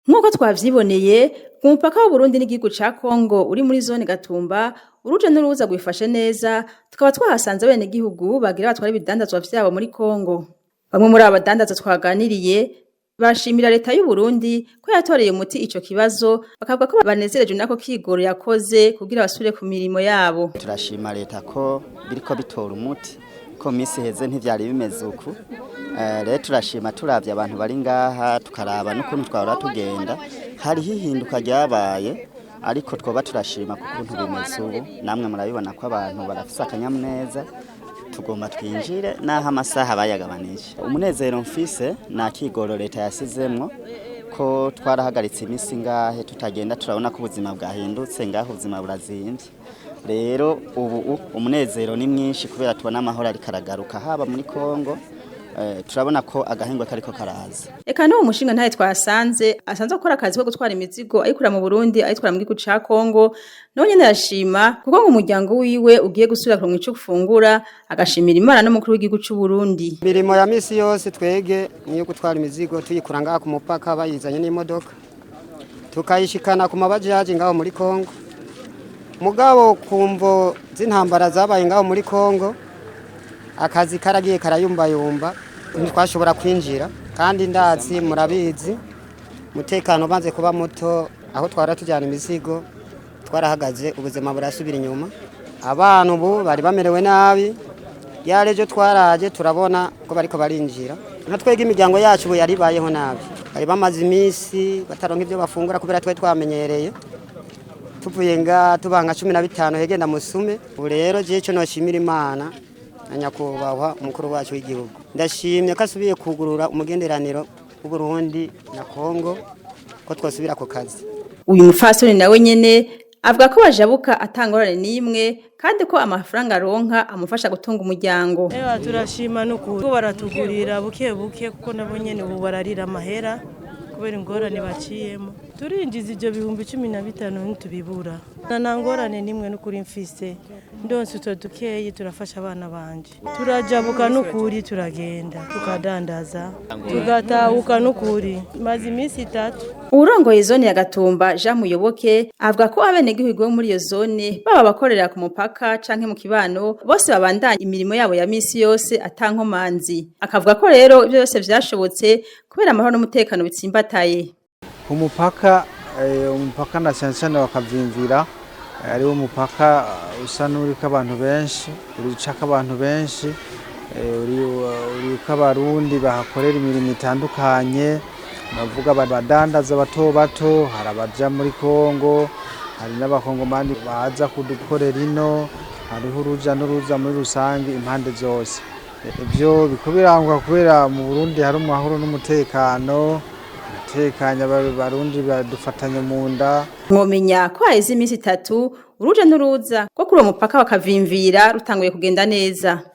Nk'uko twavyiboneye ku mupaka w'Uburundi n'igihugu ca Kongo uri muri zone Gatumba, uruja n'uruza rwifashe neza, tukaba twahasanze abenegihugu bagira batware ibidandazwa vyabo muri Kongo. Bamwe muri abo badandaza twaganiriye bashimira leta y'u Burundi ko yatoreye umuti ico kibazo, bakavuga ko banezerejwe nako kigoro yakoze kugira basubire ku mirimo yabo. Turashima leta ko biriko bitora umuti, ko misi heze ntivyari bimeze uku. Rero turashima turavye abantu bari ngaha tukaraba n'ukuntu twahora tugenda, hari hihinduka ryabaye, ariko twoba turashima kukuntu bimeze ubu. Namwe murabibona ko abantu barafise akanyamuneza, tugomba twinjire naho amasaha bayagabanije. Umunezero mfise na kigoro leta yasizemwo ko twarahagaritse imisi ngahe tutagenda, turabona ko ubuzima bwahindutse ngaho ubuzima burazimvye. Rero ubu umunezero ni mwinshi kubera tubona amahoro ari karagaruka haba muri Kongo. Turabona ko agahengwa kariko karaza. Eka no umushinga ntaye twasanze asanzwe akora akazi ko gutwara imizigo ayikura mu Burundi ayitwara mu gihugu ca Kongo, nawe nyene yashima kuko mu muryango wiwe ugiye gusubira ku mwico gufungura, agashimira Imana n'umukuru w'igihugu c'u Burundi. Mirimo ya misi yose twege niyo gutwara imizigo tuyikura ngaha ku mupaka bayizanye n'imodoka tukayishikana ku mabajaji ngaho muri Kongo. Mugabo kumvo z'intambara zabaye ngaho muri Kongo, akazi karagiye karayumbayumba, ntitwashobora kwinjira, kandi ndazi murabizi mutekano banze kuba muto, aho twara tujyana imizigo twarahagaze, ubuzima burasubira inyuma, abantu ubu bari bamerewe nabi. Yarejo twaraje turabona ko bariko barinjira, natwege imiryango yacu ubu yaribayeho nabi, bari bamaze imisi bataronka ivyo bafungura kubera twe twamenyereye tuvuye nga tubanga 15 hegenda musume. Ubu rero je cyo noshimira Imana nyakubahwa umukuru wacu w'igihugu, ndashimye ko asubiye kugurura umugenderaniro w'Uburundi na Kongo, ko twasubira ku kazi. Uyu mufasoni nawe nyene avuga ko bajabuka atangorane n'imwe, kandi ko amafaranga aronka amufasha gutunga umuryango. Turashima n'uko baratugurira buke buke, kuko nabo nyene ubu bararira amahera kubera ingorane baciyemo. Turinjiza ivyo bihumbi 15 ntitubibura, na ngorane nimwe n'ukuri mfise, ndonse utwo dukeyi turafasha abana banje. Turajabuka n'ukuri, turagenda tukadandaza tugatahuka n'ukuri. Maze imisi 3. Urongoye zone ya Gatumba Jean Muyoboke avuga ko abenegihugu bo muri iyo zone baba bakorera ku mupaka canke mu kibano bose babandanya imirimo yabo ya misi yose atankomanzi. Akavuga ko rero ibyo byose vyashobotse kubera amahoro n'umutekano bitsimbataye. Umupaka na cyane bakavimvira, ari umupaka usa n'uriko abantu benshi, uricaka abantu benshi, uriko abarundi bahakorera imirimo itandukanye, bavuga badandaza bato bato, hari abaja muri Kongo, hari n'abakongomani baza kudukorera ino, hariho uruja n'uruza muri rusange impande zose. Ibyo bikubirangwa kubera mu Burundi hari amahoro n'umutekano, tekanya barundi badufatanya mu nda. Mwomenya ko haheze imisi 3 uruja n'uruza ko kuri uwo mupaka bakavimvira rutanguye kugenda neza.